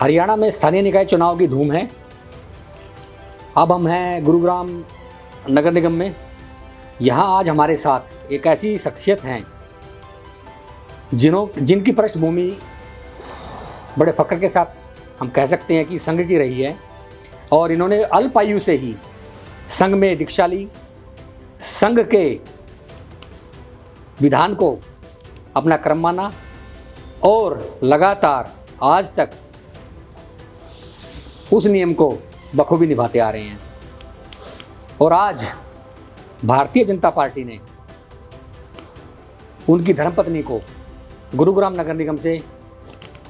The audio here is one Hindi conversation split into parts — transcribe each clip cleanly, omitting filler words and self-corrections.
हरियाणा में स्थानीय निकाय चुनाव की धूम है। अब हम हैं गुरुग्राम नगर निगम में। यहाँ आज हमारे साथ एक ऐसी शख्सियत हैं जिनकी पृष्ठभूमि बड़े फ़ख्र के साथ हम कह सकते हैं कि संघ की रही है और इन्होंने अल्प आयु से ही संघ में दीक्षा ली, संघ के विधान को अपना क्रम माना और लगातार आज तक उस नियम को बखूबी निभाते आ रहे हैं। और आज भारतीय जनता पार्टी ने उनकी धर्मपत्नी को गुरुग्राम नगर निगम से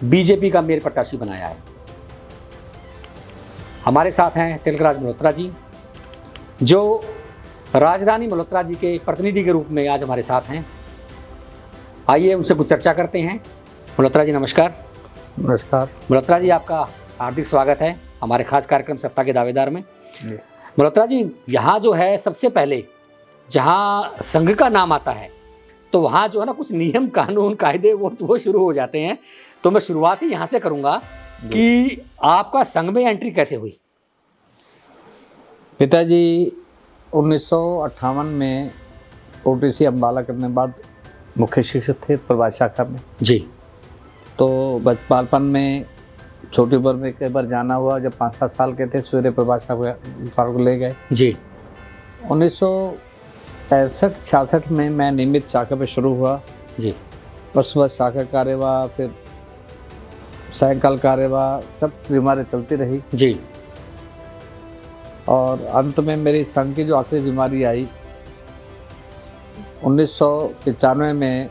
बीजेपी का मेयर प्रत्याशी बनाया है। हमारे साथ हैं तिलकराज मल्होत्रा जी, जो राजधानी मल्होत्रा जी के प्रतिनिधि के रूप में आज हमारे साथ हैं। आइए उनसे कुछ चर्चा करते हैं। मल्होत्रा जी नमस्कार। नमस्कार। मल्होत्रा जी आपका हार्दिक स्वागत है हमारे खास कार्यक्रम सत्ता के दावेदार में। मल्होत्रा जी, यहाँ जो है सबसे पहले जहाँ संघ का नाम आता है तो वहाँ जो है ना कुछ नियम कानून कायदे वो शुरू हो जाते हैं। तो मैं शुरुआत ही यहाँ से करूँगा कि आपका संघ में एंट्री कैसे हुई? पिताजी 1958 में ओटीसी अम्बाला करने बाद मुख्य शिक्षक थे प्रभात शाखा में जी। तो बचपन में छोटी उम्र में कई बार जाना हुआ। जब 5-7 साल के थे सूर्य प्रभात शाखा को ले गए जी। 1965-66 में मैं नियमित शाखा पे शुरू हुआ जी। बस शाखा कार्यवाह, फिर सायंकाल कार्यवाह, सब जिम्मेदारी चलती रही जी। और अंत में मेरी संघ की जो आखिरी जिम्मेदारी आई 1995 में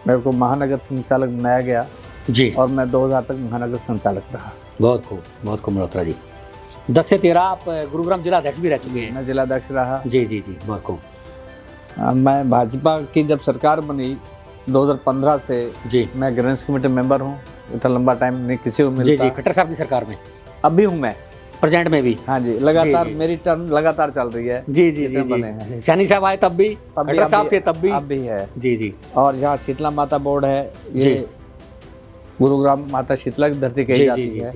मेरे को महानगर संचालक बनाया गया जी। और मैं 2000 तक महानगर संचालक रहा। बहुत खूब मल्होत्रा जी। 10 से 13 आप गुरुग्राम जिला अध्यक्ष भी रह चुके हैं। मैं जिलाध्यक्ष रहा। जी जी जी, बहुत खूब। मैं भाजपा की जब सरकार बनी 2015 से जी, मैं ग्रेनेस कमेटी मेंबर हूँ। इतना लंबा टाइम नहीं किसी को मिलता। जी जी, खट्टर साहब की सरकार में अभी हूँ मैं प्रेजेंट में भी। हाँ जी, लगातार जी, मेरी टर्म लगातार चल रही है। जी जी जी बने हैं। सैनी साहब आए तब भी, खट्टर साहब थे तब भी, अब भी है। जी जी। और यहाँ शीतला माता बोर्ड है, जी। ये गुरुग्राम माता शीतला की धरती कही जाती है।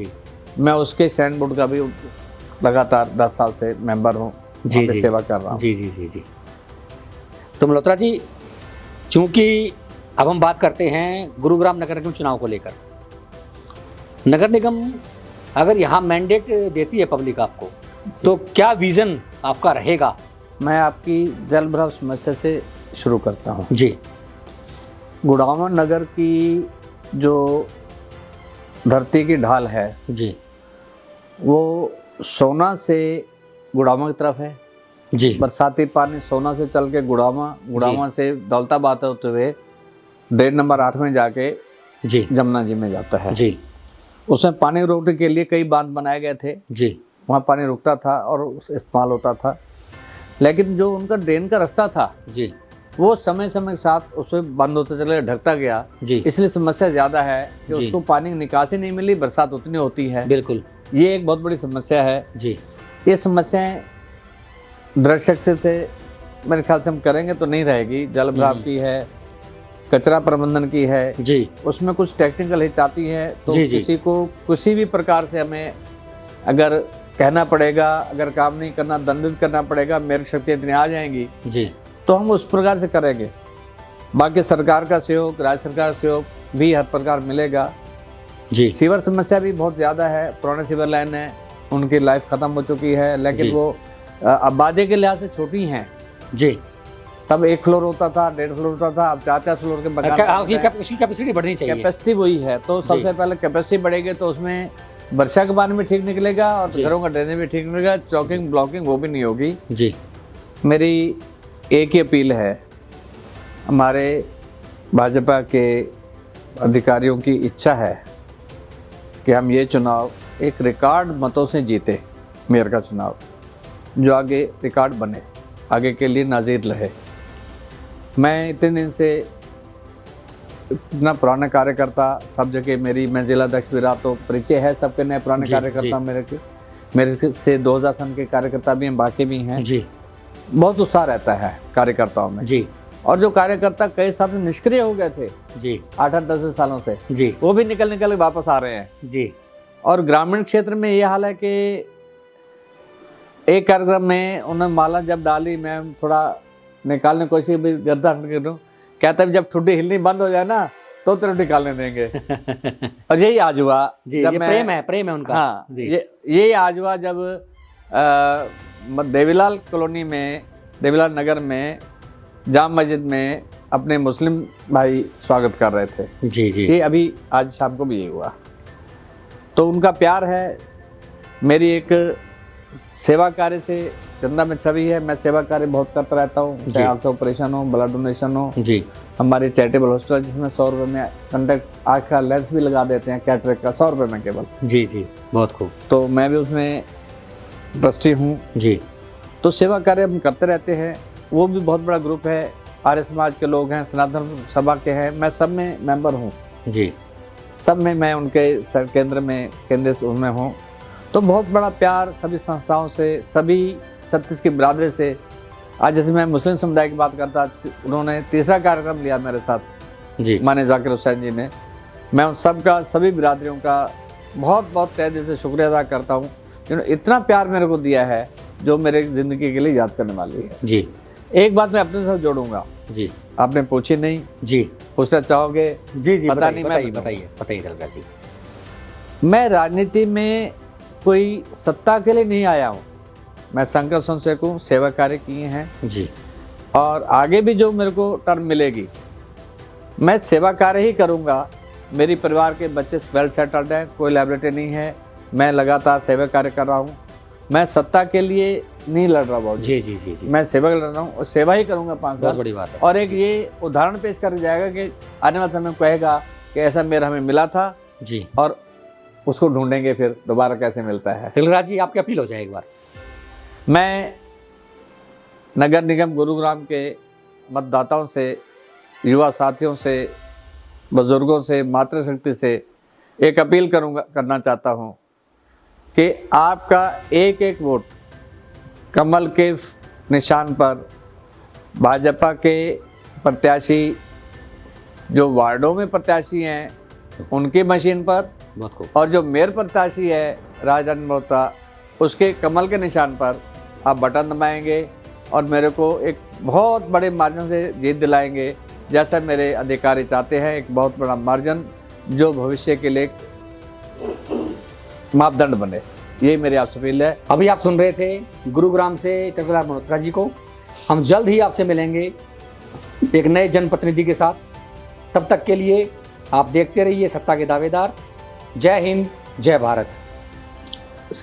मैं उसके स्टैंड बोर्ड का भी लगातार 10 साल से मेंबर हूँ, जी जी, सेवा कर रहा हूँ। जी जी जी जी। तो मल्होत्रा जी, चूंकि अब हम बात करते हैं गुरुग्राम नगर निगम चुनाव को लेकर। नगर निगम अगर यहाँ मैंडेट देती है पब्लिक आपको, तो क्या विजन आपका रहेगा? मैं आपकी जल भराव समस्या से शुरू करता हूँ जी। गुड़गांव नगर की जो धरती की ढाल है जी, वो सोना से गुड़गांव की तरफ है जी। बरसाती पानी सोना से चल के गुड़गांव से दौलताबाद होते हुए ड्रेन नंबर 8 में जाके जी जमुना जी में जाता है जी। उसमें पानी रोकने के लिए कई बांध बनाए गए थे जी। वहाँ पानी रुकता था और इस्तेमाल होता था। लेकिन जो उनका ड्रेन का रास्ता था जी, वो समय समय के साथ उसमें बंद होता चला, ढकता गया जी। इसलिए समस्या ज़्यादा है कि उसको पानी की निकासी नहीं मिली, बरसात उतनी होती है। बिल्कुल, ये एक बहुत बड़ी समस्या है जी। ये समस्याएं दर्शक से थे, मेरे ख्याल से हम करेंगे तो नहीं रहेगी। जल भराव की है, कचरा प्रबंधन की है जी, उसमें कुछ टेक्निकल हिचाती है तो जी, जी। किसी को किसी भी प्रकार से हमें अगर कहना पड़ेगा, अगर काम नहीं करना दंडित करना पड़ेगा, मेरी शक्ति इतनी आ जाएंगी जी, तो हम उस प्रकार से करेंगे। बाकी सरकार का सहयोग, राज्य सरकार का सहयोग भी हर प्रकार मिलेगा जी। सीवर समस्या भी बहुत ज़्यादा है, पुराने सीवर लाइन है उनकी लाइफ ख़त्म हो चुकी है, लेकिन वो आबादी के लिहाज से छोटी हैं जी। तब 1 फ्लोर होता था, 1.5 फ्लोर होता था, अब 4-4 फ्लोर के मकान। उसकी कैपेसिटी बढ़नी चाहिए। कैपेसिटी वही है तो सबसे पहले कैपेसिटी बढ़ेगी तो उसमें वर्षा के पानी भी ठीक निकलेगा और घरों का ड्रेनेज भी ठीक निकलेगा, चौकिंग ब्लॉकिंग वो भी नहीं होगी जी। मेरी एक ही अपील है, हमारे भाजपा के अधिकारियों की इच्छा है कि हम ये चुनाव एक रिकॉर्ड मतों से जीते, मेयर का चुनाव जो आगे रिकॉर्ड बने, आगे के लिए नाज़ीर रहे। मैं इतने दिन से इतना पुराना कार्यकर्ता, सब जगह मैं जिला अध्यक्ष भी रहा, तो परिचय है सबके नए पुराने जी, कार्यकर्ता मेरे से 2000 सन के कार्यकर्ता भी हैं, बाकी भी हैं जी बहुत उत्साह रहता है कार्यकर्ताओं में जी और जो कार्यकर्ता कई साल से निष्क्रिय हो गए थे जी 8-10 सालों से, जी वो भी निकल के वापस आ रहे हैं। जी और ग्रामीण क्षेत्र में ये हाल है कि एक कार्यक्रम में उन्होंने माला जब डाली, मैं थोड़ा निकालने की कोशिश भी गर्दन कर रहा हूँ, कहता है जब ठुड्डी हिलनी बंद हो जाए ना तो तेरे निकालने देंगे। और यही आज हुआ जी, जब ये प्रेम है उनका। हाँ जी। ये आज हुआ जब देवीलाल कॉलोनी में, देवीलाल नगर में जाम मस्जिद में अपने मुस्लिम भाई स्वागत कर रहे थे। जी जी ये अभी आज शाम को भी ये हुआ। तो उनका प्यार है, मेरी एक सेवा कार्य से चंदा में छवि है। मैं सेवा कार्य बहुत करता रहता हूँ, चाहे आँख का ऑपरेशन हो, ब्लड डोनेशन हो। जी हमारी चैरिटेबल हॉस्पिटल जिसमें 100 रुपये में कंटेक्ट आँख का लेंस भी लगा देते हैं, कैटरेक्ट का 100 रुपये में केवल। जी जी बहुत खूब। तो मैं भी उसमें ट्रस्टी हूँ। जी तो सेवा कार्य हम करते रहते हैं। वो भी बहुत बड़ा ग्रुप है, आर्य समाज के लोग हैं, सनातन सभा के हैं, मैं सब में मेंबर हूँ। जी सब में मैं उनके केंद्र में हूँ। तो बहुत बड़ा प्यार सभी संस्थाओं से, सभी छत्तीस की बिरादरी से। आज जैसे मैं मुस्लिम समुदाय की बात करता, उन्होंने तीसरा कार्यक्रम लिया मेरे साथ जी माने जाकिर हुसैन जी ने। मैं उन सब का, सभी बिरादरियों का बहुत बहुत तहे दिल से शुक्रिया अदा करता हूँ, जिन्होंने इतना प्यार मेरे को दिया है जो मेरे ज़िंदगी के लिए याद करने वाली है। जी एक बात मैं अपने साथ जोड़ूंगा, जी आपने पूछी नहीं, जी पूछना चाहोगे? जी जी पता नहीं, बताइए मैं बताइए दलगा जी। मैं राजनीति में कोई सत्ता के लिए नहीं आया हूँ। मैं संघर्ष संसेवक हूँ, सेवा कार्य किए हैं जी और आगे भी जो मेरे को टर्म मिलेगी मैं सेवा कार्य ही करूँगा। मेरी परिवार के बच्चे वेल सेटल्ड हैं, कोई लाइबिलिटी नहीं है, मैं लगातार सेवा कार्य कर रहा हूँ। मैं सत्ता के लिए नहीं लड़ रहा बहुत, जी जी जी जी मैं सेवा लड़ रहा हूँ और सेवा ही करूँगा 5 बहुत साल। बड़ी बात है। और एक ये उदाहरण पेश कर जाएगा कि आने वाले समय में कहेगा कि ऐसा मेरा हमें मिला था जी और उसको ढूंढेंगे फिर दोबारा कैसे मिलता है। तिलकराज जी आपकी अपील हो जाए एक बार। मैं नगर निगम गुरुग्राम के मतदाताओं से, युवा साथियों से, बुजुर्गों से, मातृशक्ति से एक अपील करना चाहता हूँ कि आपका एक एक वोट कमल के निशान पर, भाजपा के प्रत्याशी जो वार्डों में प्रत्याशी हैं उनकी मशीन पर, बहुत खूब। और जो मेयर प्रत्याशी है राजधानी मल्होत्रा उसके कमल के निशान पर आप बटन दबाएंगे और मेरे को एक बहुत बड़े मार्जिन से जीत दिलाएंगे, जैसा मेरे अधिकारी चाहते हैं। एक बहुत बड़ा मार्जिन जो भविष्य के लिए मापदंड बने, यही मेरी आपसे अपील है। अभी आप सुन रहे थे गुरुग्राम से तिलकराज मल्होत्रा जी को। हम जल्द ही आपसे मिलेंगे एक नए जनप्रतिनिधि के साथ। तब तक के लिए आप देखते रहिए सत्ता के दावेदार। जय हिंद, जय भारत।